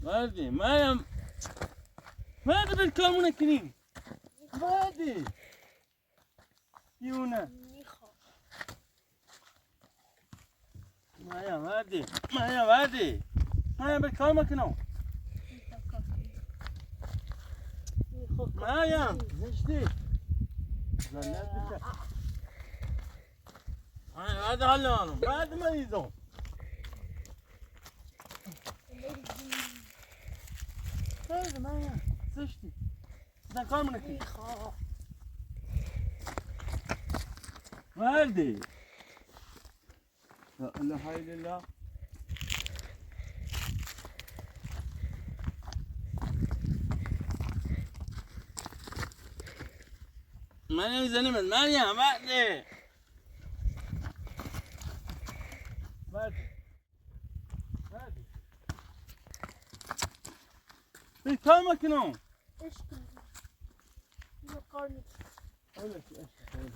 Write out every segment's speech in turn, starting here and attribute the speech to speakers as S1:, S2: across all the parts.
S1: وردي مريم وردي بالكامونة كنين وردي يونا مريم وردي مريم بالكامونة كنو مريم زشتي زنات بك هذا هلانو بعد ما يزون هذا مريم زشتي زن کار منکی وردی لا اله الا الله مريم زنی من مريم وردی وردی bir kalmak ne o?
S2: Eşkin. Yok karnı.
S1: Öyle ki öyle.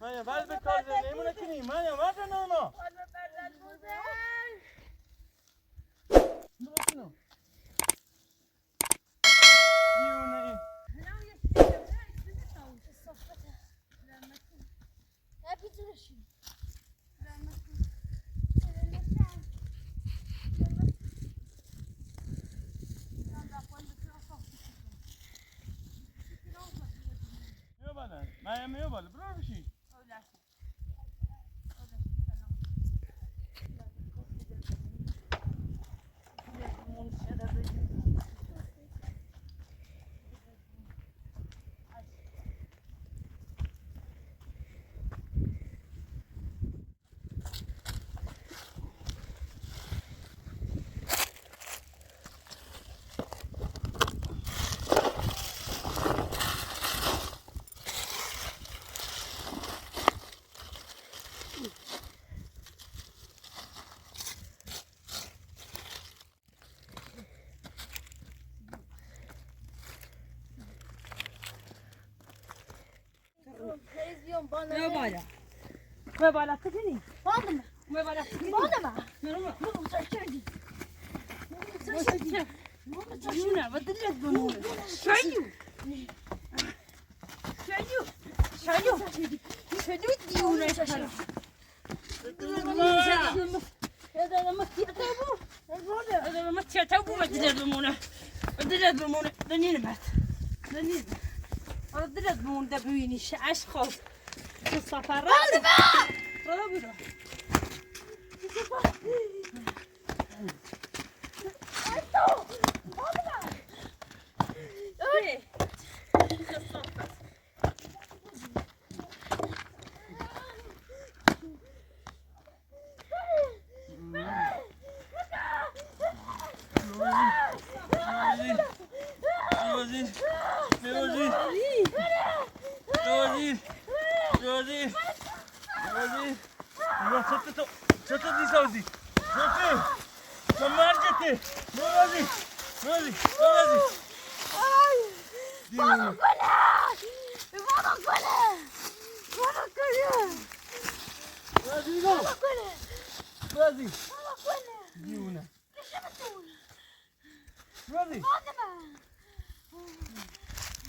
S1: Maya, vai ver coisa nenhuma aqui nem Maya, vai ver não. Não aqui não. Maya mı yok böyle? Bırak bir şey.
S2: Ne var ya?
S1: ما بالك تجيني
S2: Bağlama.
S1: ما بالك تجيني
S2: Bağlama.
S1: نروح
S2: Bunu saçlardı.
S1: جيونا بدلت بمونه شايو شايو شايو شايو ديونا شايو هذا لما تيتابو هذا لما تيتابو بدلت بمونه بدلت بمونه دنينا بات دنينا بدلت بمونه ده بويني اشخاص في السفر رضا بيرو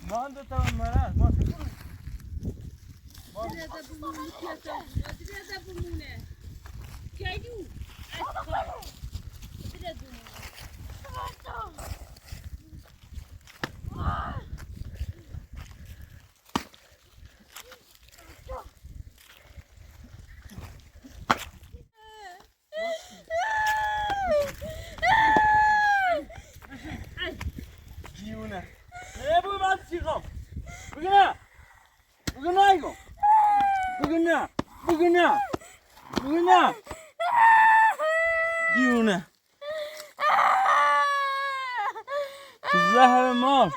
S1: ما عنده تمام مرات ما تقول جيونا يا ابو ما تسيقهم بقنا بقنا ايقو بقنا بقنا بقنا جيونا زهر مار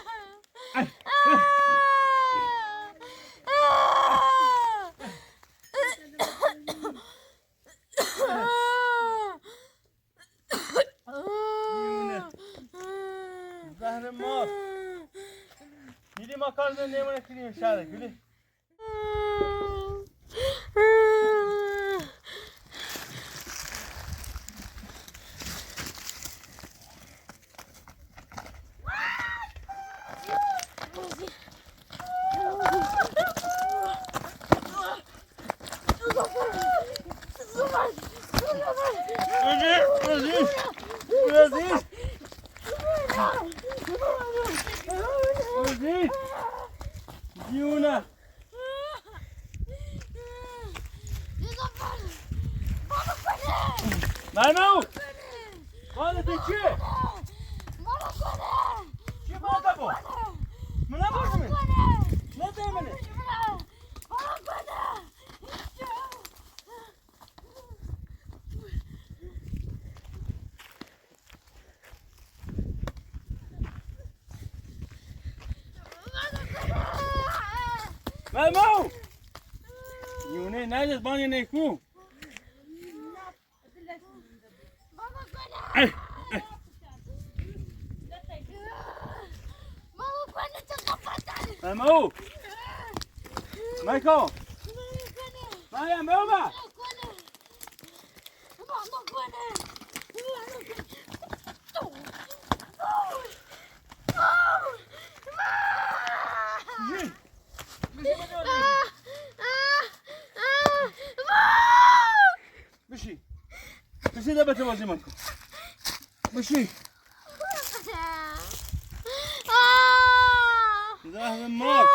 S1: زهر مار میری مکان نمونه کنیم شهر گلی جيونا مانو هذا تشي شو هذا بو من ابو من لا تعمل مامو يوني ناجز باني نيكو مامو مايكو مايا ماما مشي مشي ده بتوازي مايكو مشي ده النار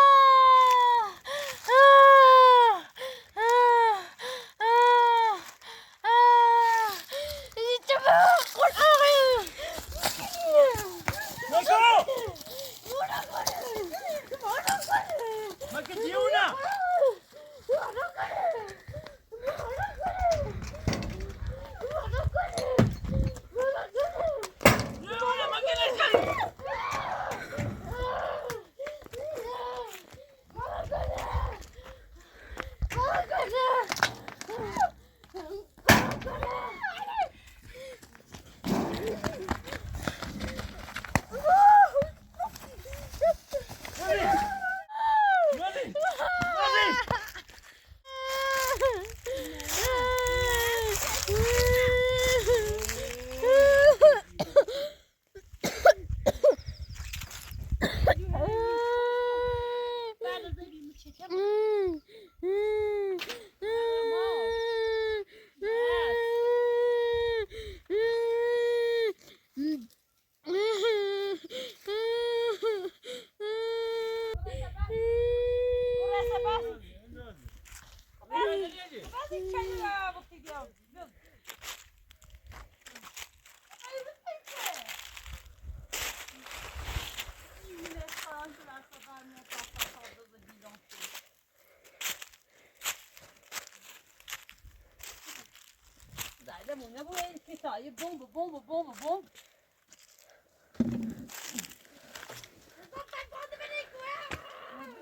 S1: بمونه بو این کتایی بوم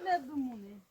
S1: نه بمونه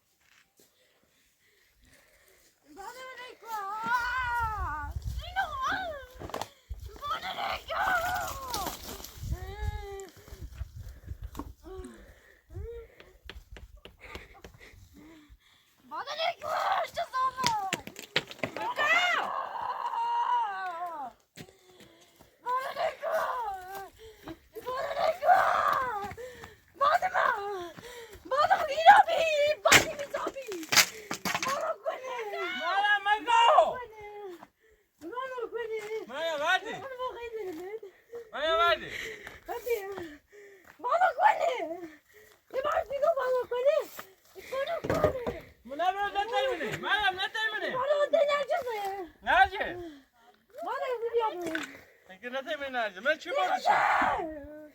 S3: من چی بردشی؟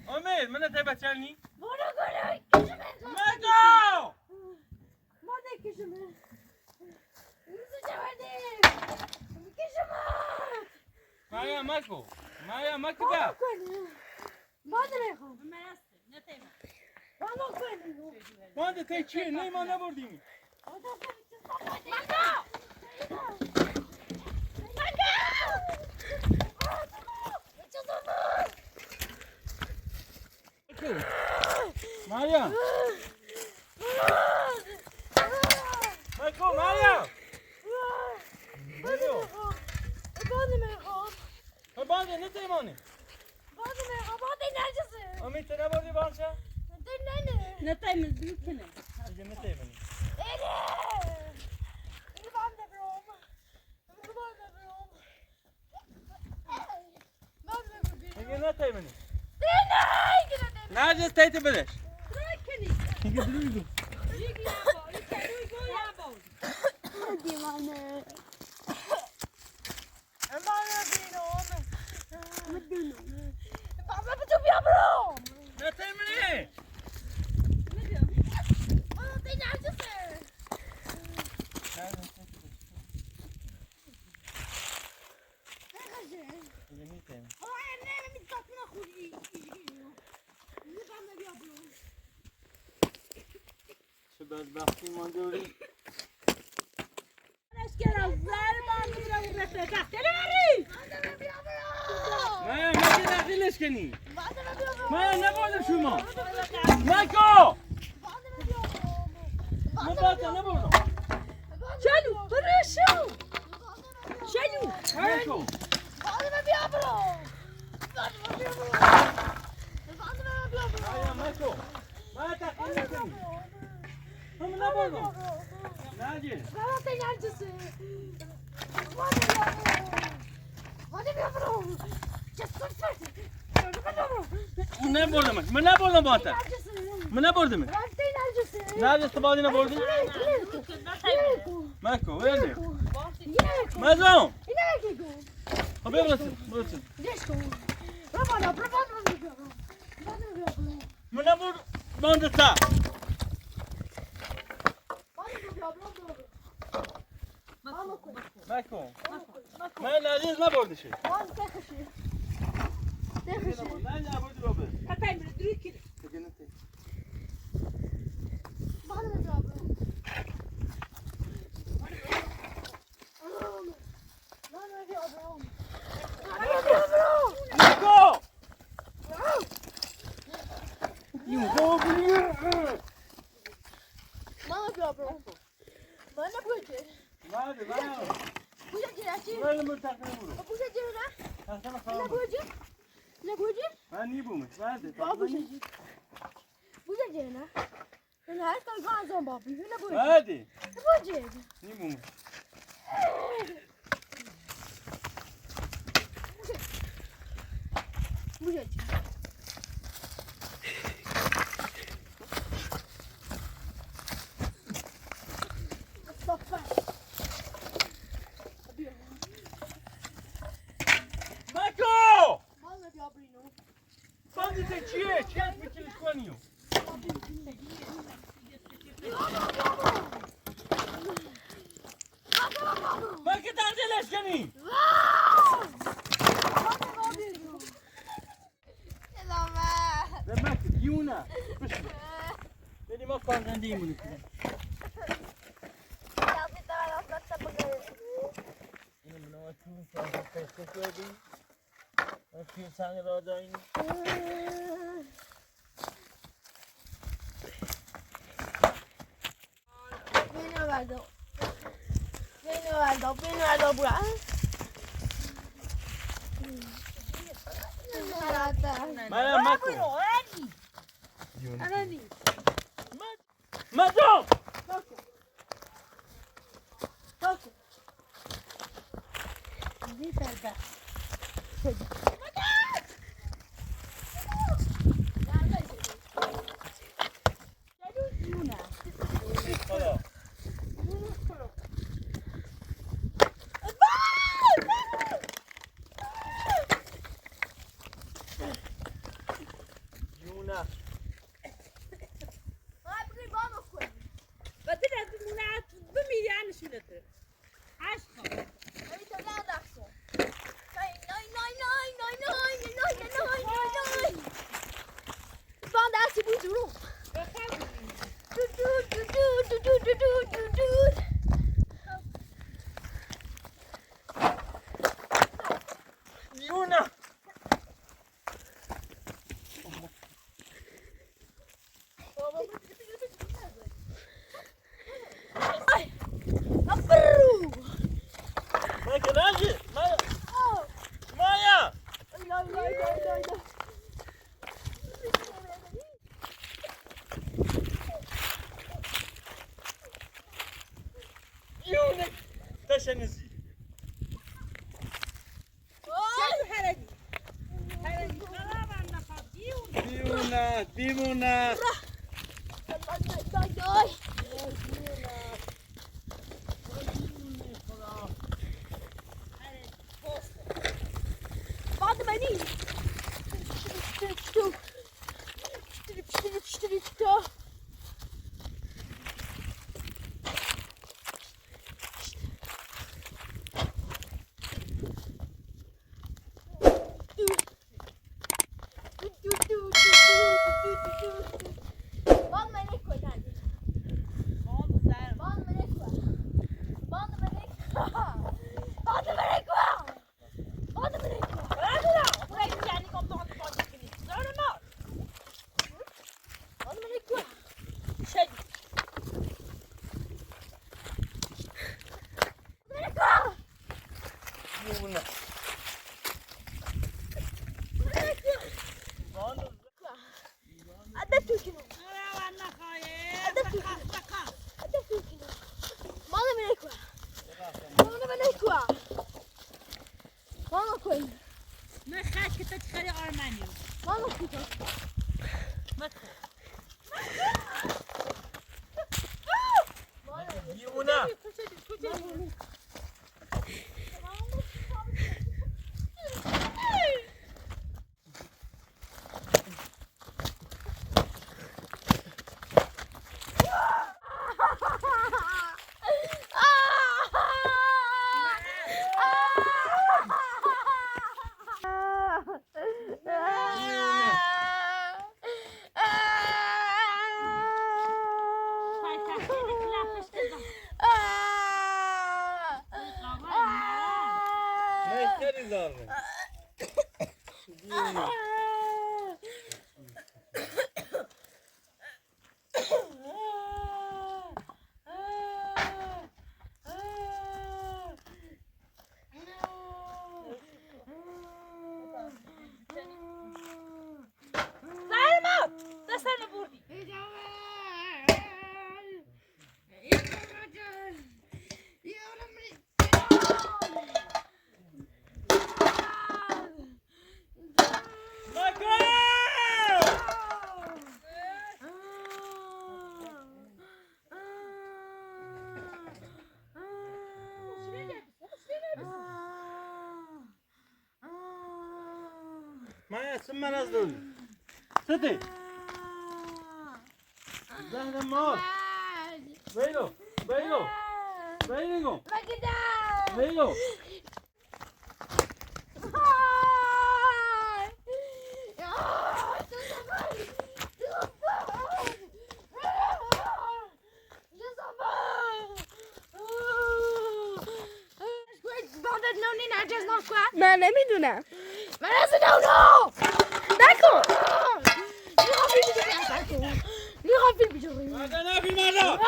S3: امید من نتای بچلنی؟ مگو! مایا مکو با مانده تای چیه؟ نه ما نبردیم Maria! Michael, Maria! Bande ne temani? Amit ne bodi bansa?
S1: نه تایمز میکنه
S3: Hadi ne temani? Peki ne temani? Nerede teyze beleş? Peki duruyor. Ne temani? بدبختی ما دوری مایا مگه داخلش کنی مایا نبردم شما مکو نبردم
S1: شلو برشو شلو
S3: مکو مایا مکو مایا داخلش کنی هم نبردم ناجی من نبردم با تا من نبردم ناجی استفاده نبردی مکو ولی مازون خب برسون من نبرد باند تا مکو من ناجی نبردشی نه نبردی بابا Hadi. Ni bu mu? نشکنی زمک دیونه بشین بدی ما کارزنده ایمونی کنیم اینو منو تو سانتا پسته کردی من توی سنگ را داریم
S2: Beni bura.
S3: منم مکن
S1: Arani.
S3: مدام
S1: Dita.
S3: خدا جونه
S1: Wat is dat? We moeten aan de schulden. Alsjeblieft.
S2: Vandaag moet je doen.
S1: We gaan het
S3: جونه ما كناجي مايا مايا يونك تشنزي ديونا ديمونا ديونا
S1: ما خاش که تخری آرمانی.
S3: ديونا ما يشتري زارنا ديونا ما يسمى نزل ستي زهر مار بيلو بيلو بيلو بيلو
S2: خودت نونی نرجس نکن.
S4: من نمیدونم.
S2: من از نونو.
S4: نکن.
S2: میخوام فیلم بجوری نکن. میخوام فیلم بجوری.
S3: مردا نه فیلم مردا.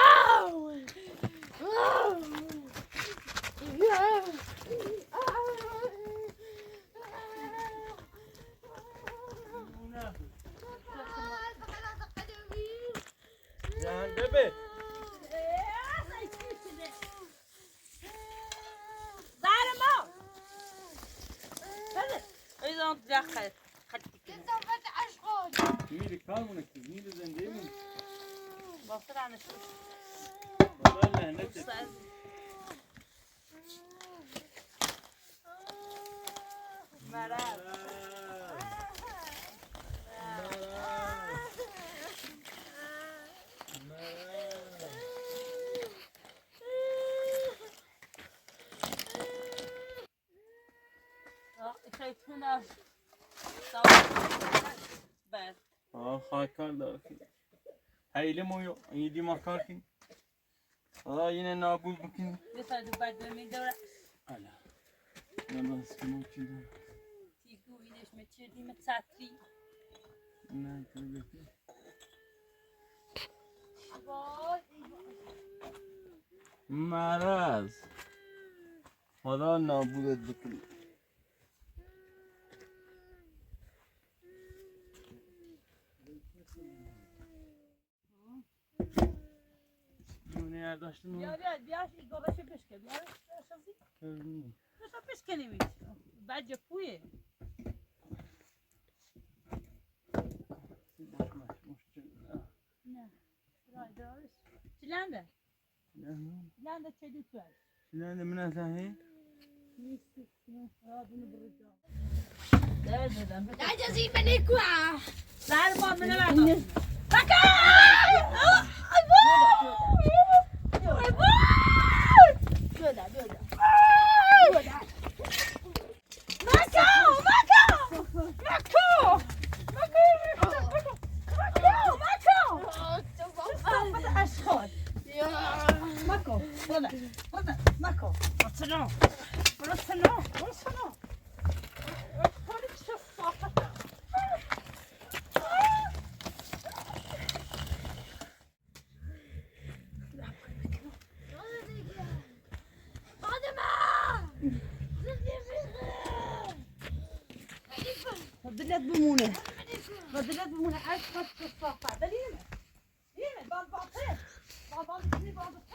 S3: جهنده
S1: ایزان داخل خدی
S3: میری کارمونه کی میری زنده مون
S1: باصر عنش
S3: والله لعنتك
S1: مرض شايفونا بس
S3: خواهی کار داره کی هیله مویو ایدی ما کار کی اینه نابود بکنی
S1: بسازو بعد من دوره
S3: الا نه بس کنم چی داره
S1: تیگو اینش مچردی متساتری
S3: نه تو بکی مرض خدا نابودت بکنی دونه داشتم
S1: بیاش گذاشت بشکن بیاش شازی بسا بشکنیم بعد پویه نه رای دارش چلنده چلنده چلی تو
S3: چلنده من ازاهی
S1: نیستی را دونه برجا
S2: نرجس این من نکن.
S1: زهر ما من نبردم بدلت بمونه بدلت بمونه عايز خط الصفحة ده ليه بعد بعضها بعد بعضها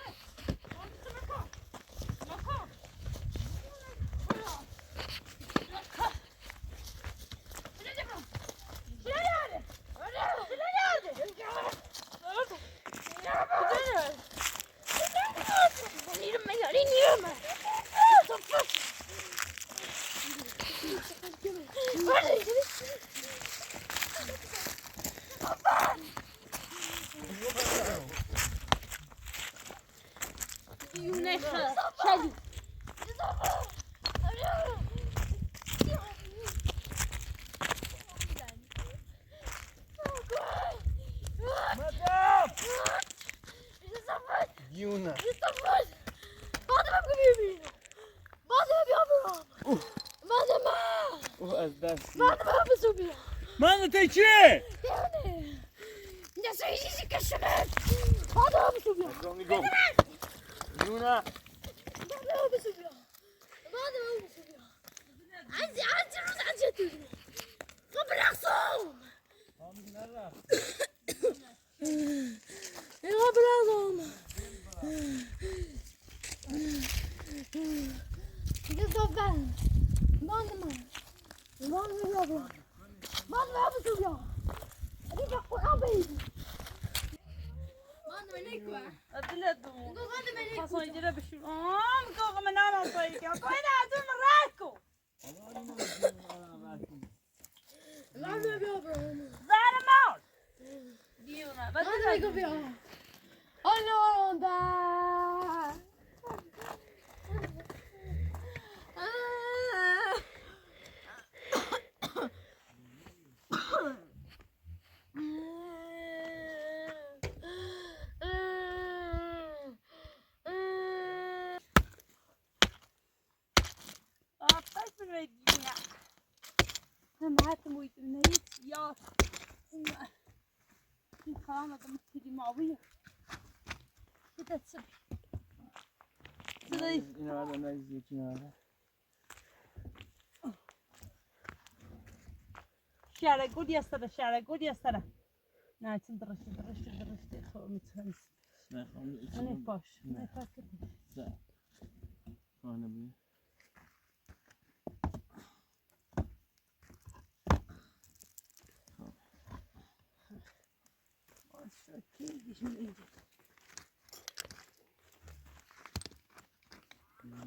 S1: شادي
S3: دیونه از دست من تی چیه؟ گم دیونه
S1: بدلت بمونه فصل يجرب بشو مكوغ من انا صيك كوين عدو مراكو زهر موت ديونا بدلت بمونه من ويدينا سمعت ويدنا يا في خامة مكتبي معوية كده تصبح صدق
S3: این آره نزدیکی نره
S1: شارع گودی است شارع گودی است نه چند درشت خب میتونم
S3: نه خانم
S1: نه باش نه باش
S3: نه خانم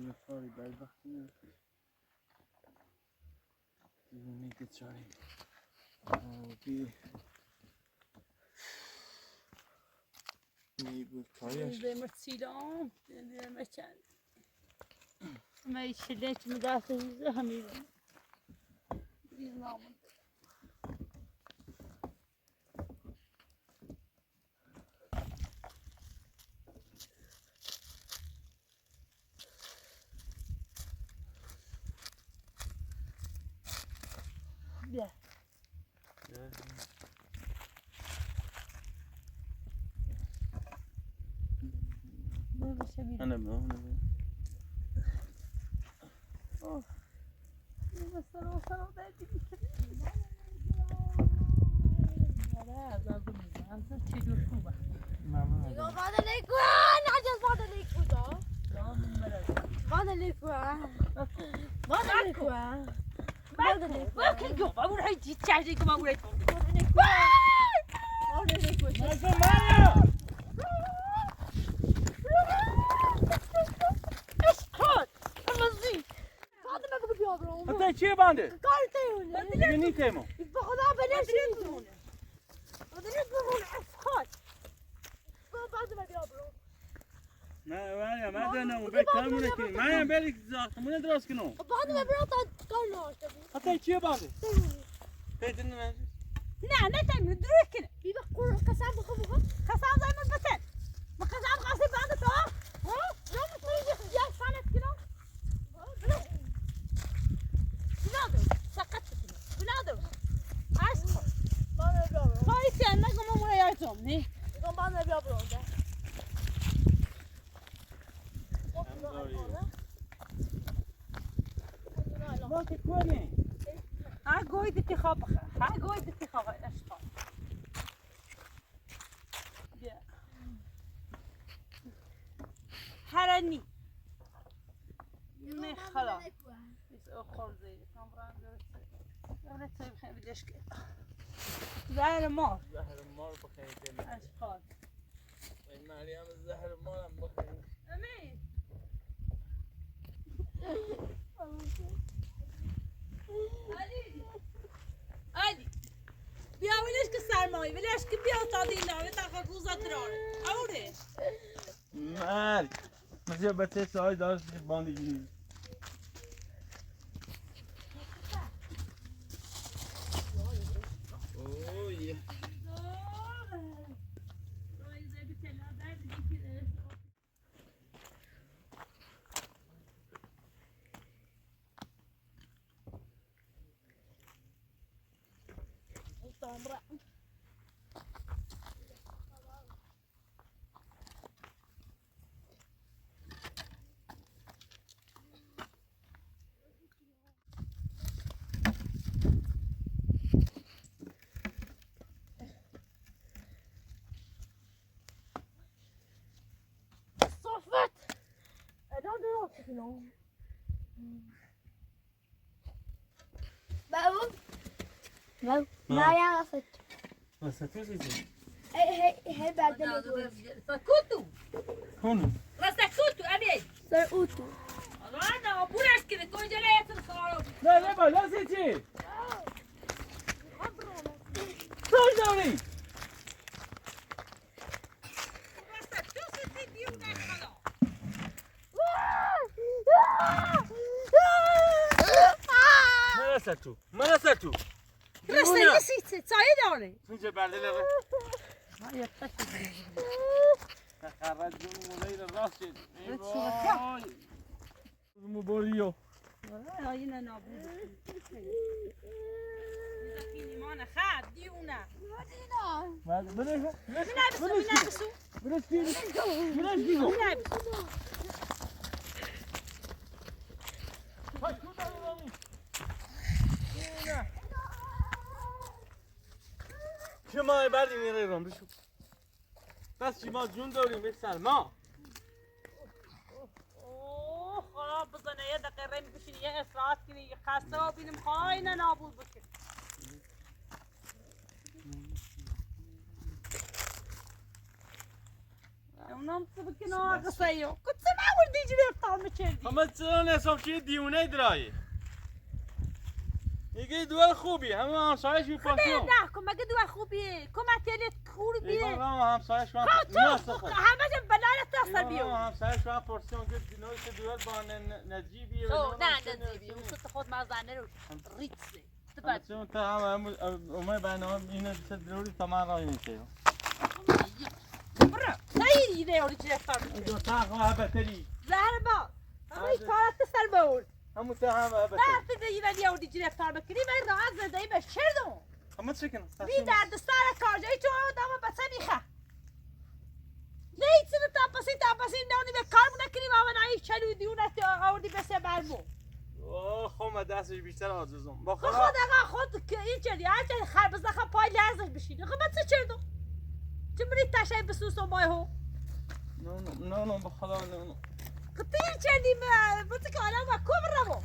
S3: یه کاری باید وقتی میگه چاری آبی میگه کاریش
S1: زي مرسيلون زي مكان ما يشليت مدافع زهمي نظام بیا
S3: انا بقى
S2: Vada lei qua, Nadia, vada lei qua. Vada lei qua. Vada lei qua. Vada lei qua.
S1: وكل يوم أقول هاي تشاهدي كم أقول
S2: Vada lei qua. Vada lei qua.
S1: اسكت المزيد
S2: هذا ما بقى بيابرون.
S3: انت چیه بنده
S2: قال تيون.
S3: دیگه نیتمو
S2: بخدا بلاش.
S1: هذا يقولون اسكت
S2: بعد ما بيابرون.
S3: نه ولی ما دنمو به کارمونه کنی من بری زاختمونه درست کنم
S2: بعد ما بيابرون قال
S3: حتی چیه بنده
S2: تيون.
S3: پیدن من
S1: لا لا تعمل دروك
S2: بيبقى كور كسام بخبوها.
S1: خسام زي ما بتن ما خسام غاسل بعد تو
S2: ها؟ يوم تيجي يا سنة كده.
S1: بنادر سقطت بنادر اسكت
S2: بعد ما بيابرون.
S1: هاي سنة كم مرة يعزم ني
S2: يقوم بعد ما بيابرون ده.
S3: باید کنی
S1: ها قوي دتي خابخ ها قوي دتي خابخ اشخاص هرني نه خلاص بس اخر زي كاميرا ولا تسوي خير بديش كده زهر مار
S3: زهر مار بخیر
S1: اشخاص
S3: مریم زهر مارم بخیر
S1: امين عادي بیا ولش که سرمایه ولش که بیا تا دینا و تا خوزا دراره اوره
S3: مرگ مثل بچه سای داشت باندگی اوه
S2: صفت. don't know you know. بابو. بابو. ما يعرفت.
S3: بس تفيزي
S2: هي بعد
S1: سكوتو
S3: هون
S1: سكوتو ابي
S2: سرقوتو.
S1: انا بوراش كده كل جلايه الخراب
S3: لا لا با لا سيتي صار دوري ما نسيتو
S1: بس نسيت سايدوني
S3: سنجي بعد لا خرج من مدير الراس مبوريو
S1: اینه نابود این لیمان خد دیونه
S3: بله
S1: بنبسو
S3: شما بردی میره رام بشو بس شما جون داریم به سلما
S1: اوه خراب بزنه یه دقیقه ریم بشین یه اصلاحات کنی یه خسته ها بینیم خواهی نابود بکن اونم تو بکن آقا سیو کت نوردی جوری افتار میچردی
S3: همه چرا نصاب چیه دیونه درایی میگه دوال خوبی همه همسایش میپاسیم
S1: نه کن مگه دو خوبیه کمکیلیت خوبیه
S3: ایگان همسایش من
S1: ها
S3: نیاز
S1: تو
S3: خود
S1: همه جا بلالت تحصل بیو
S3: همسایش من پرسیم که دینویش دوال با نجیبیه
S1: تو نه نزیبی اون تو خود مزنه رو ریتسه
S3: چون تا همه اومه برنامه اینه ضروری تا من رای میشه
S1: برو نه این ریوری چی افتار
S3: دو تا همه بتری
S1: زهر با همه کارت سر بول
S3: همه تا همه بتری
S1: نه تو دیگه ولی اون دیگه رفتار بکنی من راحت زدایی به شردم
S3: همه چه کنم
S1: بی درد سر کارجایی تو دام بسه میخه نه ایچی رو تاپسی نانی به کار نکنی و من این چلو دیونه آوردی بسه برمو
S3: خب دستش بیشتر آجزم با
S1: خود
S3: خدا
S1: اقا خود که این چلی هر چلی خربز نخوا پای لرزش بشینی خب من چه چردم چه بری تشه بسوسم بای هو
S3: نه با خدا نه
S1: قطیر چلی بس که آنها با کم رو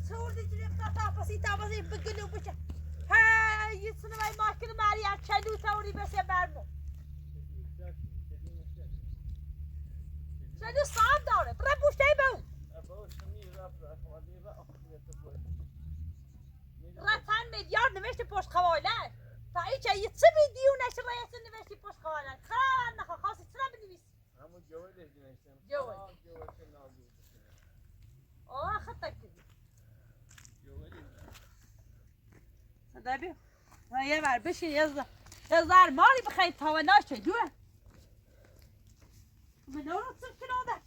S1: سوردی چلی تاپسی بگلو بچه های یه سنوی ماکن مریم چلو تاوری بسه برمو چلو صاحب داره برای بوشته بو رتن میلیارد نوشته پشت خواله تا ایچه یه چه ویدیو نشه رایت نوشته پشت خواله خیلی نخوا خواستی چرا بنویس
S3: همون جوالش نوشتم
S1: جوال آه خطا کردی صدا بیو یه بر بشین یه زر ماری بخواهی تا و ناشه دوه من نورو چه کناده